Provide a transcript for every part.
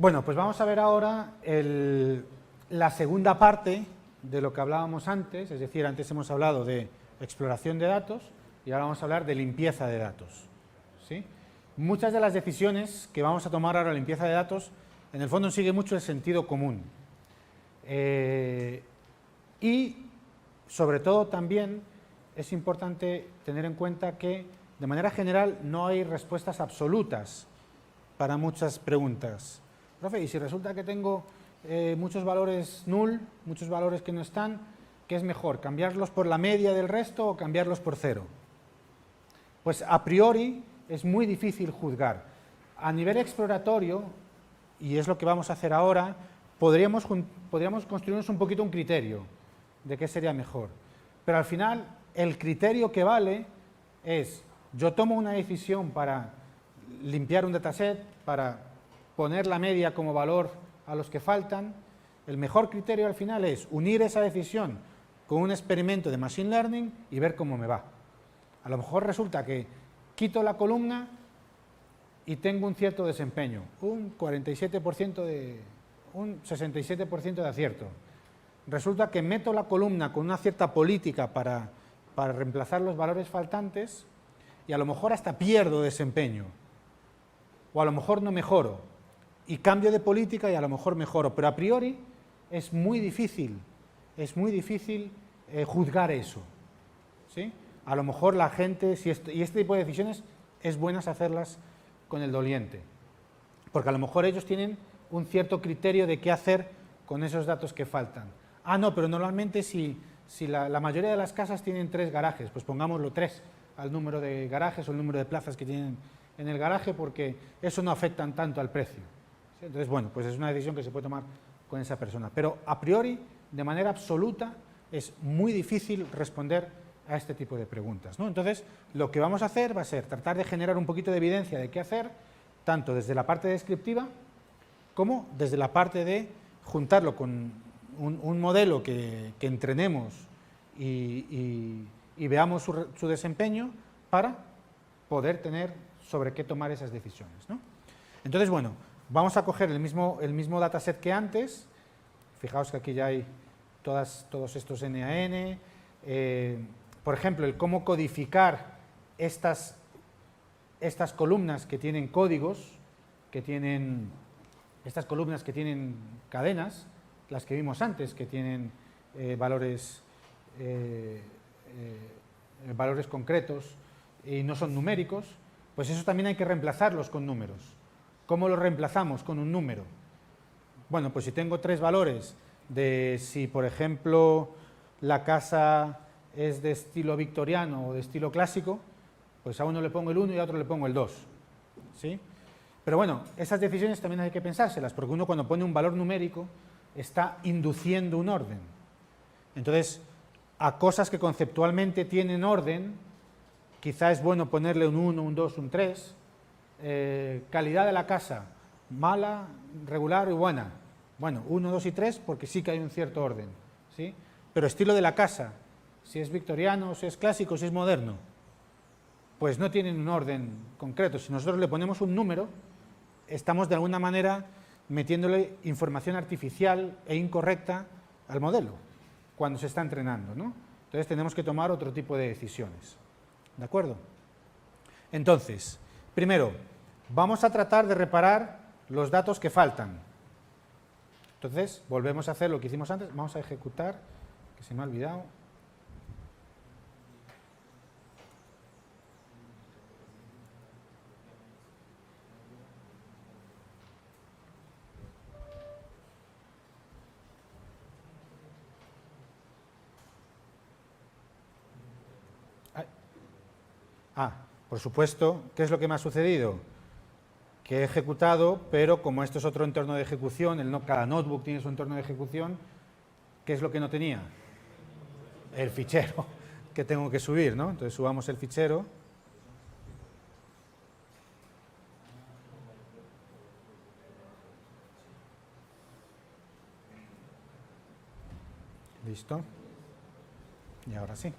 Bueno, pues vamos a ver ahora la segunda parte de lo que hablábamos antes, es decir, antes hemos hablado de exploración de datos y ahora vamos a hablar de limpieza de datos. ¿Sí? Muchas de las decisiones que vamos a tomar ahora en limpieza de datos, en el fondo sigue mucho el sentido común. Y, sobre todo, también es importante tener en cuenta que, de manera general, no hay respuestas absolutas para muchas preguntas. Profe, y si resulta que tengo muchos valores null, muchos valores que no están, ¿qué es mejor? ¿Cambiarlos por la media del resto o cambiarlos por cero? Pues a priori es muy difícil juzgar. A nivel exploratorio, y es lo que vamos a hacer ahora, podríamos construirnos un poquito un criterio de qué sería mejor. Pero al final, el criterio que vale es, yo tomo una decisión para limpiar un dataset, para poner la media como valor a los que faltan. El mejor criterio al final es unir esa decisión con un experimento de Machine Learning y ver cómo me va. A lo mejor resulta que quito la columna y tengo un cierto desempeño, un 47% un 67% de acierto. Resulta que meto la columna con una cierta política para reemplazar los valores faltantes y a lo mejor hasta pierdo desempeño. O a lo mejor no mejoro. Y cambio de política y a lo mejor mejoro. Pero a priori es muy difícil juzgar eso. ¿Sí? A lo mejor la gente, y este tipo de decisiones es buenas hacerlas con el doliente. Porque a lo mejor ellos tienen un cierto criterio de qué hacer con esos datos que faltan. Ah, no, pero normalmente si la mayoría de las casas tienen 3 garajes, pues pongámoslo 3 al número de garajes o el número de plazas que tienen en el garaje, porque eso no afecta tanto al precio. ¿Sí? Entonces, bueno, pues es una decisión que se puede tomar con esa persona. Pero a priori, de manera absoluta, es muy difícil responder a este tipo de preguntas, ¿no? Entonces, lo que vamos a hacer va a ser tratar de generar un poquito de evidencia de qué hacer, tanto desde la parte descriptiva como desde la parte de juntarlo con un modelo que entrenemos y veamos su desempeño para poder tener sobre qué tomar esas decisiones, ¿no? Entonces, bueno, vamos a coger el mismo dataset que antes. Fijaos que aquí ya hay todos estos NaN. Por ejemplo, el cómo codificar estas columnas que tienen códigos, estas columnas que tienen cadenas, las que vimos antes, que tienen valores concretos y no son numéricos, pues eso también hay que reemplazarlos con números. ¿Cómo los reemplazamos con un número? Bueno, pues si tengo 3 valores de si, por ejemplo, la casa es de estilo victoriano o de estilo clásico, pues a uno le pongo el 1 y a otro le pongo el 2. ¿Sí? Pero bueno, esas decisiones también hay que pensárselas, porque uno cuando pone un valor numérico está induciendo un orden. Entonces, a cosas que conceptualmente tienen orden, quizá es bueno ponerle un 1, un 2, un 3. Calidad de la casa, mala, regular y buena. Bueno, 1, 2 y 3 porque sí que hay un cierto orden. ¿Sí? Pero estilo de la casa, si es victoriano, si es clásico, si es moderno, pues no tienen un orden concreto. Si nosotros le ponemos un número, estamos de alguna manera metiéndole información artificial e incorrecta al modelo cuando se está entrenando, ¿no? Entonces tenemos que tomar otro tipo de decisiones. ¿De acuerdo? Entonces, primero, vamos a tratar de reparar los datos que faltan. Entonces, volvemos a hacer lo que hicimos antes. Vamos a ejecutar, que se me ha olvidado. Por supuesto, ¿qué es lo que me ha sucedido? Que he ejecutado, pero como esto es otro entorno de ejecución, cada notebook tiene su entorno de ejecución, ¿qué es lo que no tenía? El fichero que tengo que subir, ¿no? Entonces subamos el fichero. Listo. Y ahora sí.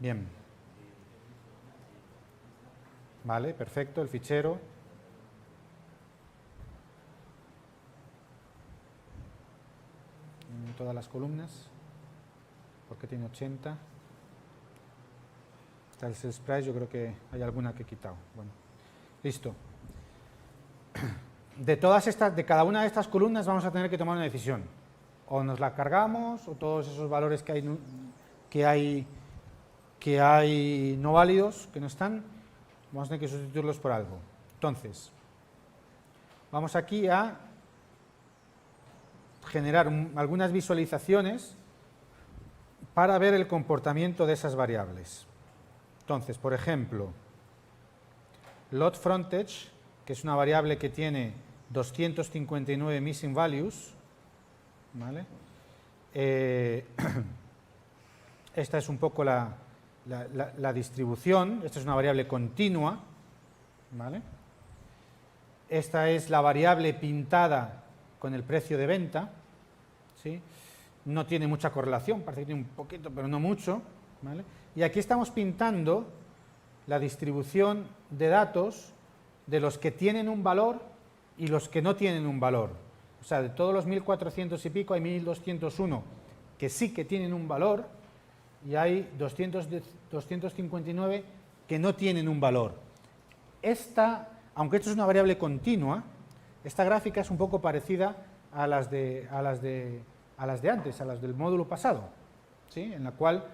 Bien. Vale, perfecto, el fichero. en todas las columnas. ¿Por qué tiene 80? Está el sales price, yo creo que hay alguna que he quitado. Bueno, listo. De cada una de estas columnas vamos a tener que tomar una decisión. O nos la cargamos, o todos esos valores que hay no válidos, que no están, vamos a tener que sustituirlos por algo. Entonces, vamos aquí a generar algunas visualizaciones para ver el comportamiento de esas variables. Entonces, por ejemplo, load frontage, que es una variable que tiene 259 missing values, ¿vale? Esta es un poco la distribución. Esta es una variable continua, ¿vale? Esta es la variable pintada con el precio de venta, ¿sí? No tiene mucha correlación, parece que tiene un poquito, pero no mucho, ¿vale? Y aquí estamos pintando la distribución de datos de los que tienen un valor y los que no tienen un valor. O sea, de todos los 1400 y pico hay 1201 que sí que tienen un valor y hay 259 que no tienen un valor. Aunque esto es una variable continua, esta gráfica es un poco parecida a las de antes, a las del módulo pasado, ¿sí? En la cual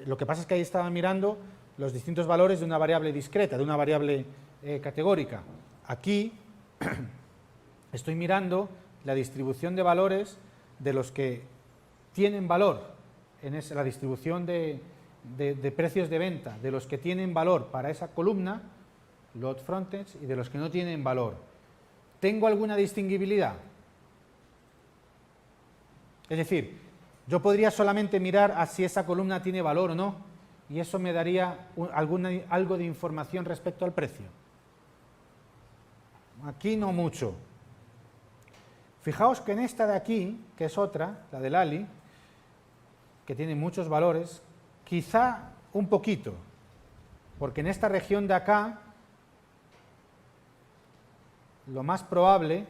lo que pasa es que ahí estaba mirando los distintos valores de una variable discreta, de una variable categórica. Aquí estoy mirando la distribución de valores de los que tienen valor, la distribución de precios de venta, de los que tienen valor para esa columna, load frontage, y de los que no tienen valor. ¿Tengo alguna distinguibilidad? Es decir, yo podría solamente mirar a si esa columna tiene valor o no, y eso me daría algo de información respecto al precio. Aquí no mucho. Fijaos que en esta de aquí, que es otra, la del Ali, que tiene muchos valores, quizá un poquito, porque en esta región de acá, lo más probable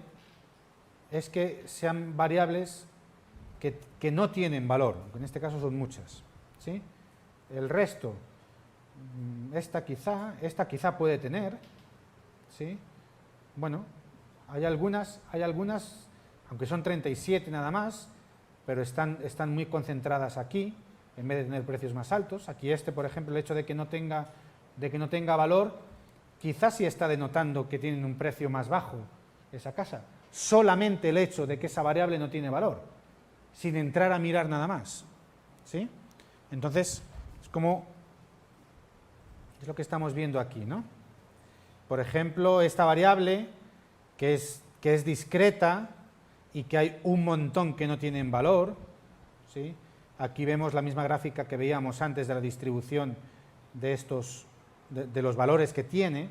es que sean variables que no tienen valor, en este caso son muchas, ¿sí? El resto, esta quizá puede tener, ¿sí? Bueno, hay algunas, aunque son 37 nada más, pero están muy concentradas aquí, en vez de tener precios más altos. Aquí por ejemplo, el hecho de que no tenga valor, quizás sí está denotando que tienen un precio más bajo esa casa. Solamente el hecho de que esa variable no tiene valor, sin entrar a mirar nada más, ¿sí? Entonces, es lo que estamos viendo aquí, ¿no? Por ejemplo, esta variable que es discreta y que hay un montón que no tienen valor, ¿sí? Aquí vemos la misma gráfica que veíamos antes de la distribución de de los valores que tiene,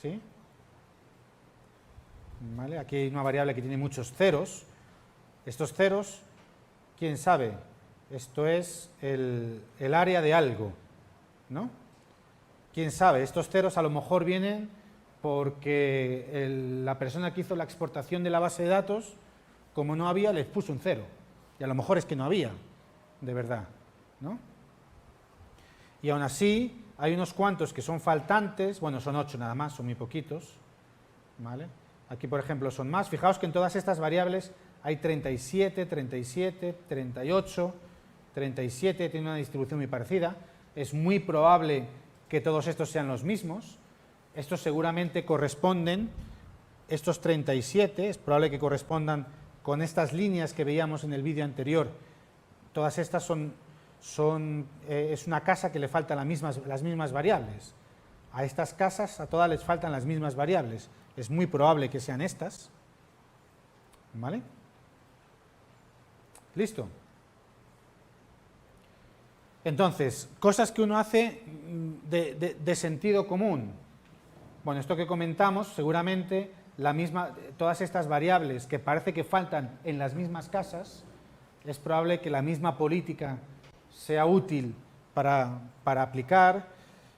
¿sí? ¿Vale? Aquí hay una variable que tiene muchos ceros. Estos ceros, ¿quién sabe? Esto es el área de algo, ¿no? ¿Quién sabe? Estos ceros a lo mejor vienen porque la persona que hizo la exportación de la base de datos, como no había, les puso un cero. Y a lo mejor es que no había, de verdad, ¿no? Y aún así, hay unos cuantos que son faltantes, bueno, son 8 nada más, son muy poquitos, ¿vale? Aquí, por ejemplo, son más. Fijaos que en todas estas variables hay 37, 37, 38, 37, tiene una distribución muy parecida. Es muy probable que todos estos sean los mismos. Estos seguramente corresponden, estos 37, es probable que correspondan con estas líneas que veíamos en el vídeo anterior. Todas estas es una casa que le faltan las mismas variables. A estas casas, a todas les faltan las mismas variables. Es muy probable que sean estas. ¿Vale? ¿Listo? Entonces, cosas que uno hace de sentido común. Bueno, esto que comentamos, seguramente todas estas variables que parece que faltan en las mismas casas, es probable que la misma política sea útil para aplicar.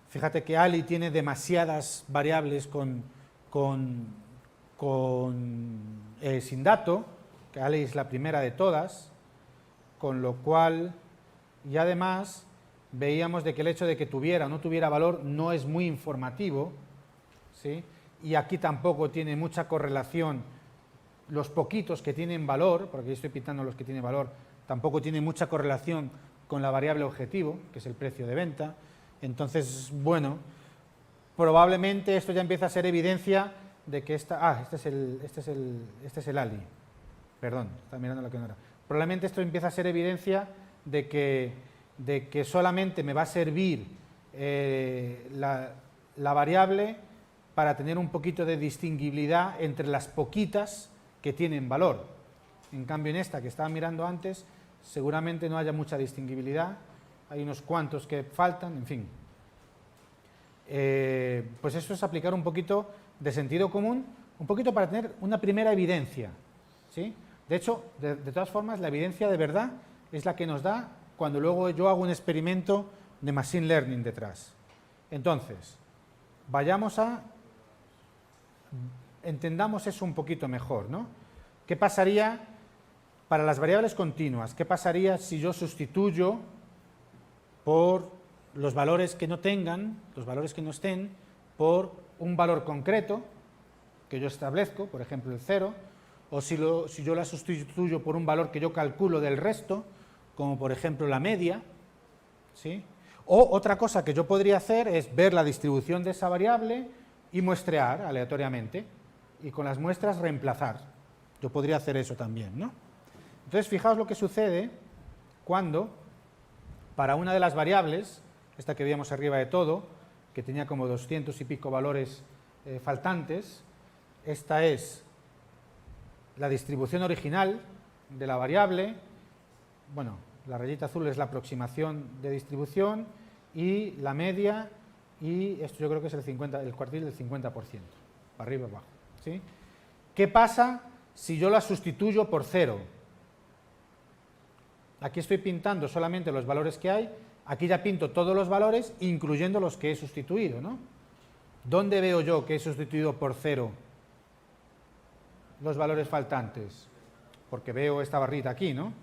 Fíjate que Ali tiene demasiadas variables sin dato, que Ali es la primera de todas, con lo cual, y además veíamos de que el hecho de que tuviera o no tuviera valor no es muy informativo, ¿sí? Y aquí tampoco tiene mucha correlación los poquitos que tienen valor, porque yo estoy pintando los que tienen valor, tampoco tiene mucha correlación con la variable objetivo, que es el precio de venta. Entonces, bueno, probablemente esto ya empieza a ser evidencia de que este es el Ali. Perdón, estaba mirando lo que no era. Probablemente esto empieza a ser evidencia de que solamente me va a servir la variable para tener un poquito de distinguibilidad entre las poquitas que tienen valor. En cambio, en esta que estaba mirando antes, seguramente no haya mucha distinguibilidad, hay unos cuantos que faltan, en fin. Pues eso es aplicar un poquito de sentido común, un poquito para tener una primera evidencia, ¿sí? De hecho, de todas formas, la evidencia de verdad es la que nos da cuando luego yo hago un experimento de Machine Learning detrás. Entonces, entendamos eso un poquito mejor, ¿no? ¿Qué pasaría para las variables continuas? ¿Qué pasaría si yo sustituyo por los valores que no tengan, los valores que no estén, por un valor concreto que yo establezco, por ejemplo el 0, o si yo la sustituyo por un valor que yo calculo del resto, como por ejemplo la media, ¿sí? O otra cosa que yo podría hacer es ver la distribución de esa variable y muestrear aleatoriamente, y con las muestras reemplazar. Yo podría hacer eso también, ¿no? Entonces, fijaos lo que sucede cuando, para una de las variables, esta que veíamos arriba de todo, que tenía como 200 y pico valores faltantes, esta es la distribución original de la variable, bueno, la rayita azul es la aproximación de distribución, y la media, y esto yo creo que es el cuartil del 50%, para arriba y abajo, ¿sí? ¿Qué pasa si yo la sustituyo por 0? Aquí estoy pintando solamente los valores que hay, aquí ya pinto todos los valores, incluyendo los que he sustituido, ¿no? ¿Dónde veo yo que he sustituido por 0 los valores faltantes? Porque veo esta barrita aquí, ¿no?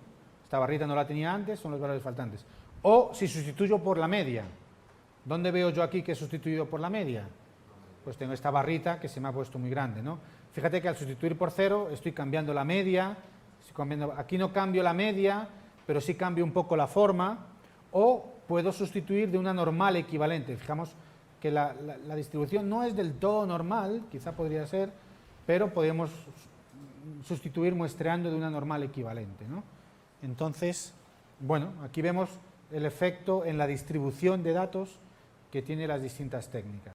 Esta barrita no la tenía antes, son los valores faltantes. O si sustituyo por la media, ¿dónde veo yo aquí que he sustituido por la media? Pues tengo esta barrita que se me ha puesto muy grande, ¿no? Fíjate que al sustituir por 0 estoy cambiando la media, aquí no cambio la media, pero sí cambio un poco la forma, o puedo sustituir de una normal equivalente. Fijamos que la distribución no es del todo normal, quizá podría ser, pero podemos sustituir muestreando de una normal equivalente, ¿no? Entonces, bueno, aquí vemos el efecto en la distribución de datos que tiene las distintas técnicas.